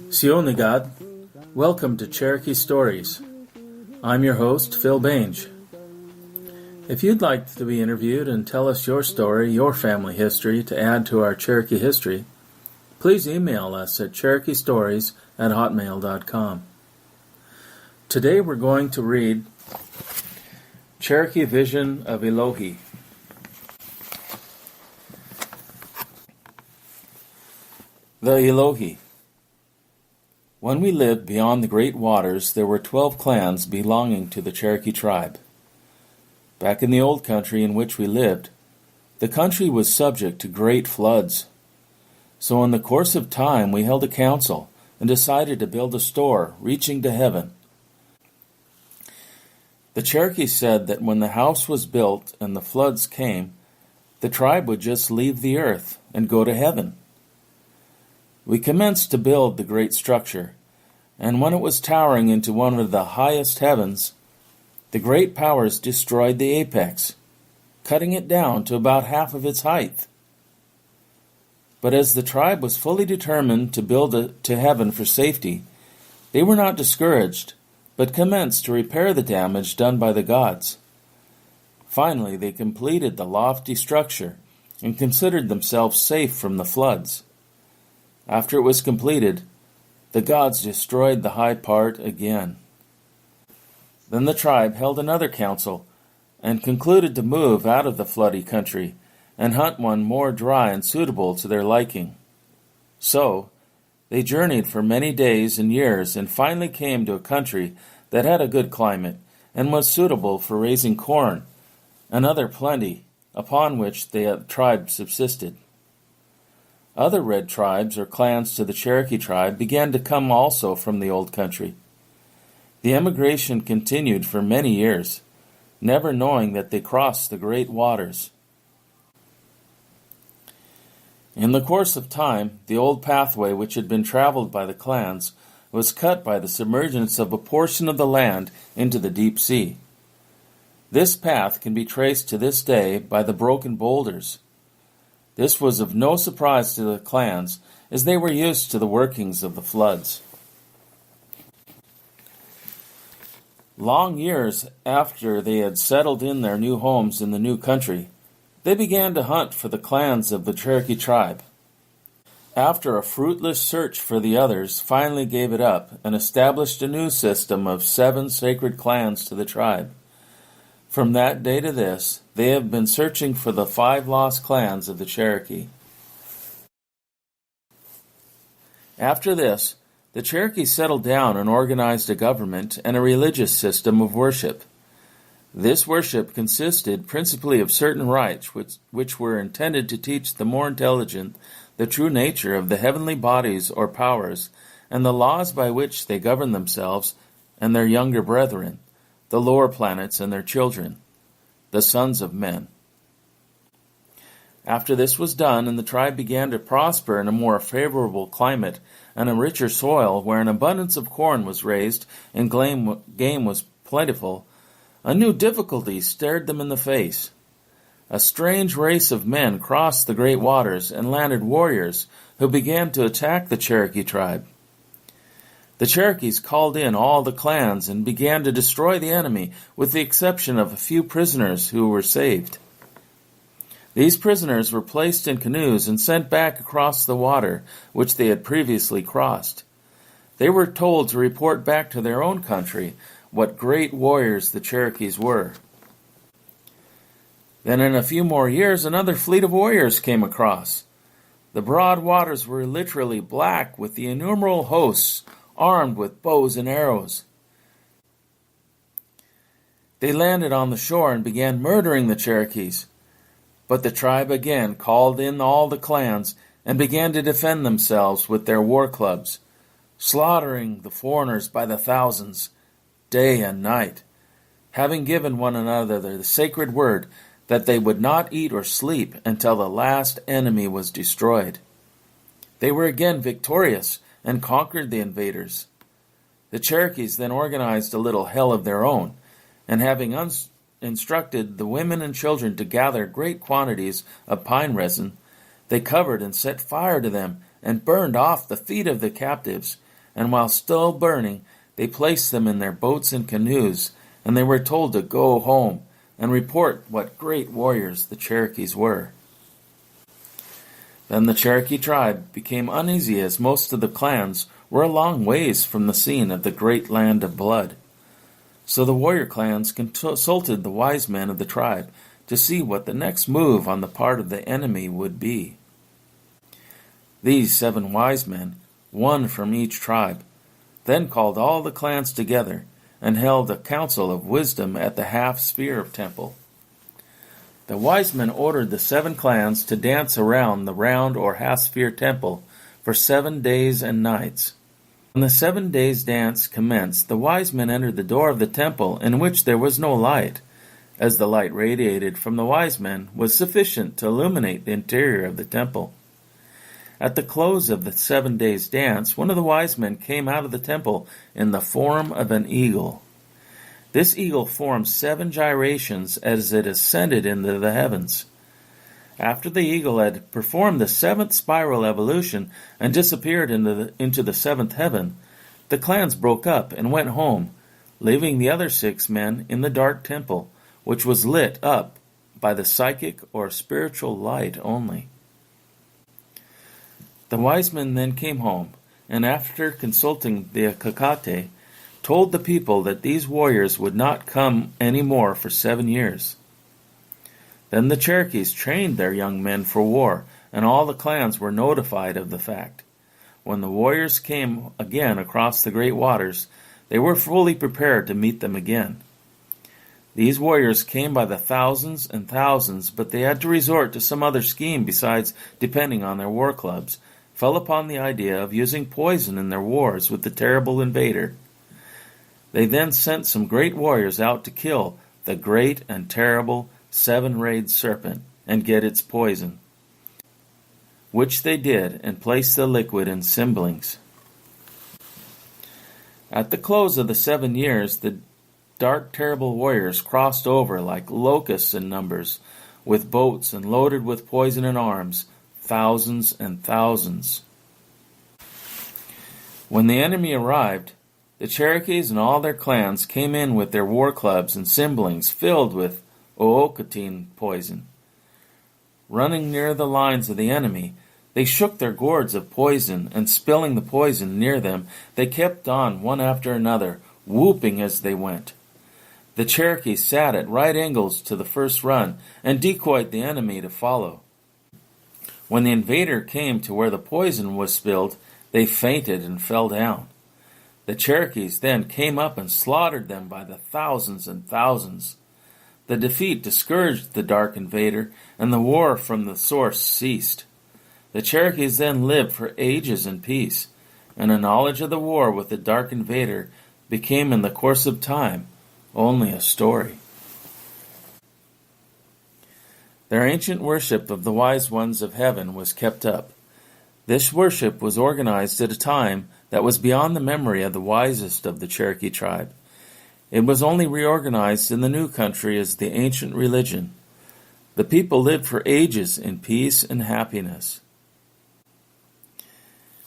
Sionagad, welcome to Cherokee Stories. I'm your host, Phil Bange. If you'd like to be interviewed and tell us your story, your family history to add to our Cherokee history, please email us at cherokeestories@hotmail.com. Today we're going to read Cherokee Vision of Elohi. The Elohi. When we lived beyond the great waters, there were 12 clans belonging to the Cherokee tribe. Back in the old country in which we lived, the country was subject to great floods. So in the course of time, we held a council and decided to build a store reaching to heaven. The Cherokee said that when the house was built and the floods came, the tribe would just leave the earth and go to heaven. We commenced to build the great structure, and when it was towering into one of the highest heavens, the great powers destroyed the apex, cutting it down to about half of its height. But as the tribe was fully determined to build it to heaven for safety, they were not discouraged, but commenced to repair the damage done by the gods. Finally, they completed the lofty structure and considered themselves safe from the floods. After it was completed, the gods destroyed the high part again. Then the tribe held another council and concluded to move out of the floody country and hunt one more dry and suitable to their liking. So, they journeyed for many days and years and finally came to a country that had a good climate and was suitable for raising corn and other plenty, upon which the tribe subsisted. Other red tribes or clans to the Cherokee tribe began to come also from the old country. The emigration continued for many years, never knowing that they crossed the great waters. In the course of time, the old pathway which had been traveled by the clans was cut by the submergence of a portion of the land into the deep sea. This path can be traced to this day by the broken boulders. This was of no surprise to the clans, as they were used to the workings of the floods. Long years after they had settled in their new homes in the new country, they began to hunt for the clans of the Cherokee tribe. After a fruitless search for the others, finally gave it up and established a new system of 7 sacred clans to the tribe. From that day to this, they have been searching for the 5 lost clans of the Cherokee. After this, the Cherokee settled down and organized a government and a religious system of worship. This worship consisted principally of certain rites which were intended to teach the more intelligent the true nature of the heavenly bodies or powers and the laws by which they govern themselves and their younger brethren, the lower planets and their children, the sons of men. After this was done, and the tribe began to prosper in a more favorable climate and a richer soil where an abundance of corn was raised and game was plentiful, a new difficulty stared them in the face. A strange race of men crossed the great waters and landed warriors who began to attack the Cherokee tribe. The Cherokees called in all the clans and began to destroy the enemy, with the exception of a few prisoners who were saved. These prisoners were placed in canoes and sent back across the water which they had previously crossed. They were told to report back to their own country what great warriors the Cherokees were. Then in a few more years, another fleet of warriors came across. The broad waters were literally black with the innumerable hosts armed with bows and arrows. They landed on the shore and began murdering the Cherokees. But the tribe again called in all the clans and began to defend themselves with their war clubs, slaughtering the foreigners by the thousands, day and night, having given one another the sacred word that they would not eat or sleep until the last enemy was destroyed. They were again victorious and conquered the invaders. The Cherokees then organized a little hell of their own, and having instructed the women and children to gather great quantities of pine resin, they covered and set fire to them and burned off the feet of the captives, and while still burning, they placed them in their boats and canoes, and they were told to go home and report what great warriors the Cherokees were. Then the Cherokee tribe became uneasy, as most of the clans were a long ways from the scene of the great land of blood. So the warrior clans consulted the wise men of the tribe to see what the next move on the part of the enemy would be. These 7 wise men, one from each tribe, then called all the clans together and held a council of wisdom at the half-sphere temple. The wise men ordered the 7 clans to dance around the round or half-sphere temple for 7 days and nights. When the 7 days' dance commenced, the wise men entered the door of the temple, in which there was no light, as the light radiated from the wise men was sufficient to illuminate the interior of the temple. At the close of the 7 days' dance, one of the wise men came out of the temple in the form of an eagle. This eagle formed 7 gyrations as it ascended into the heavens. After the eagle had performed the 7th spiral evolution and disappeared into the 7th heaven, the clans broke up and went home, leaving the other 6 men in the dark temple, which was lit up by the psychic or spiritual light only. The wise men then came home, and after consulting the Kakate, told the people that these warriors would not come any more for 7 years. Then the Cherokees trained their young men for war, and all the clans were notified of the fact. When the warriors came again across the great waters, they were fully prepared to meet them again. These warriors came by the thousands and thousands, but they had to resort to some other scheme besides depending on their war clubs, fell upon the idea of using poison in their wars with the terrible invader. They then sent some great warriors out to kill the great and terrible 7-rayed serpent and get its poison, which they did, and placed the liquid in cymblings. At the close of the 7 years, the dark, terrible warriors crossed over like locusts in numbers, with boats and loaded with poison in arms, thousands and thousands. When the enemy arrived, the Cherokees and all their clans came in with their war clubs and cymblings filled with oocotine poison. Running near the lines of the enemy, they shook their gourds of poison, and spilling the poison near them, they kept on one after another, whooping as they went. The Cherokees sat at right angles to the first run, and decoyed the enemy to follow. When the invader came to where the poison was spilled, they fainted and fell down. The Cherokees then came up and slaughtered them by the thousands and thousands. The defeat discouraged the dark invader, and the war from the source ceased. The Cherokees then lived for ages in peace, and a knowledge of the war with the dark invader became in the course of time only a story. Their ancient worship of the wise ones of heaven was kept up. This worship was organized at a time that was beyond the memory of the wisest of the Cherokee tribe. It was only reorganized in the new country as the ancient religion. The people lived for ages in peace and happiness.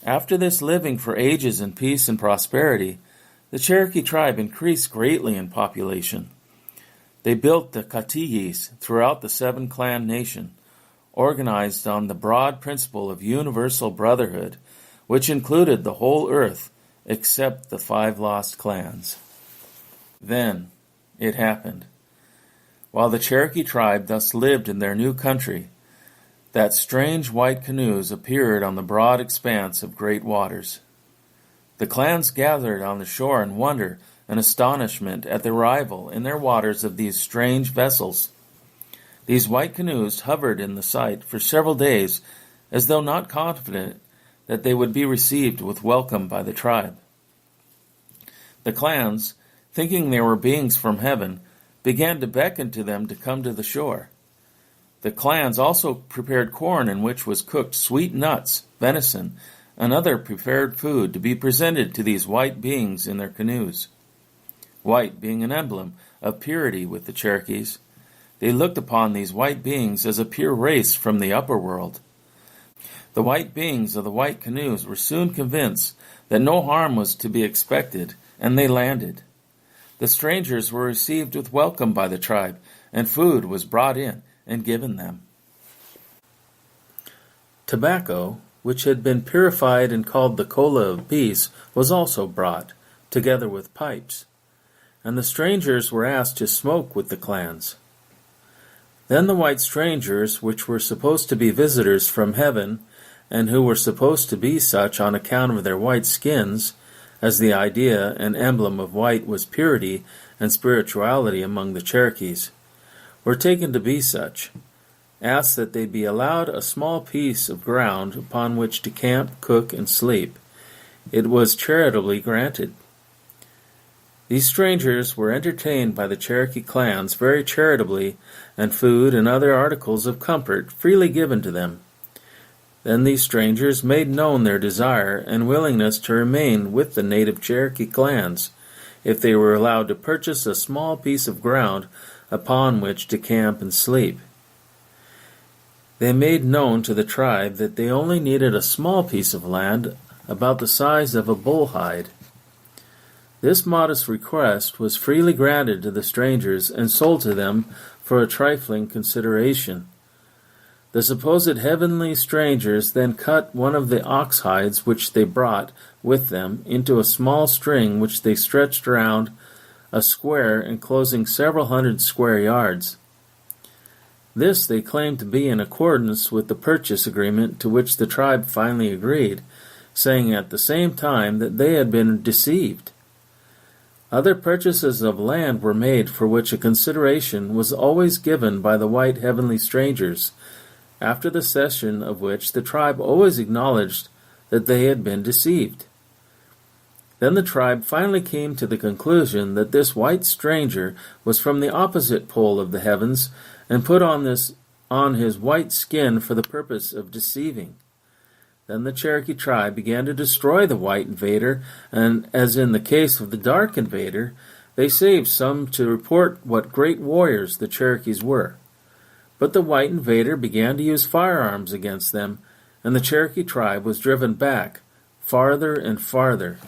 After this living for ages in peace and prosperity, the Cherokee tribe increased greatly in population. They built the Katigis throughout the 7-clan nation, organized on the broad principle of universal brotherhood, which included the whole earth except the 5 lost clans. Then it happened. While the Cherokee tribe thus lived in their new country, that strange white canoes appeared on the broad expanse of great waters. The clans gathered on the shore in wonder and astonishment at the arrival in their waters of these strange vessels. These white canoes hovered in the sight for several days, as though not confident that they would be received with welcome by the tribe. The clans, thinking they were beings from heaven, began to beckon to them to come to the shore. The clans also prepared corn in which was cooked sweet nuts, venison, and other prepared food to be presented to these white beings in their canoes. White being an emblem of purity with the Cherokees, they looked upon these white beings as a pure race from the upper world. The white beings of the white canoes were soon convinced that no harm was to be expected, and they landed. The strangers were received with welcome by the tribe, and food was brought in and given them. Tobacco, which had been purified and called the cola of peace, was also brought, together with pipes, and the strangers were asked to smoke with the clans. Then the white strangers, which were supposed to be visitors from heaven, and who were supposed to be such on account of their white skins, as the idea and emblem of white was purity and spirituality among the Cherokees, were taken to be such, asked that they be allowed a small piece of ground upon which to camp, cook, and sleep. It was charitably granted. These strangers were entertained by the Cherokee clans very charitably, and food and other articles of comfort freely given to them. Then these strangers made known their desire and willingness to remain with the native Cherokee clans, if they were allowed to purchase a small piece of ground upon which to camp and sleep. They made known to the tribe that they only needed a small piece of land about the size of a bull hide. This modest request was freely granted to the strangers and sold to them for a trifling consideration. The supposed heavenly strangers then cut one of the ox hides which they brought with them into a small string which they stretched around a square enclosing several hundred square yards. This they claimed to be in accordance with the purchase agreement to which the tribe finally agreed, saying at the same time that they had been deceived. Other purchases of land were made for which a consideration was always given by the white heavenly strangers, after the cession of which the tribe always acknowledged that they had been deceived. Then the tribe finally came to the conclusion that this white stranger was from the opposite pole of the heavens, and put on his white skin for the purpose of deceiving. Then the Cherokee tribe began to destroy the white invader, and as in the case of the dark invader, they saved some to report what great warriors the Cherokees were. But the white invader began to use firearms against them, and the Cherokee tribe was driven back farther and farther.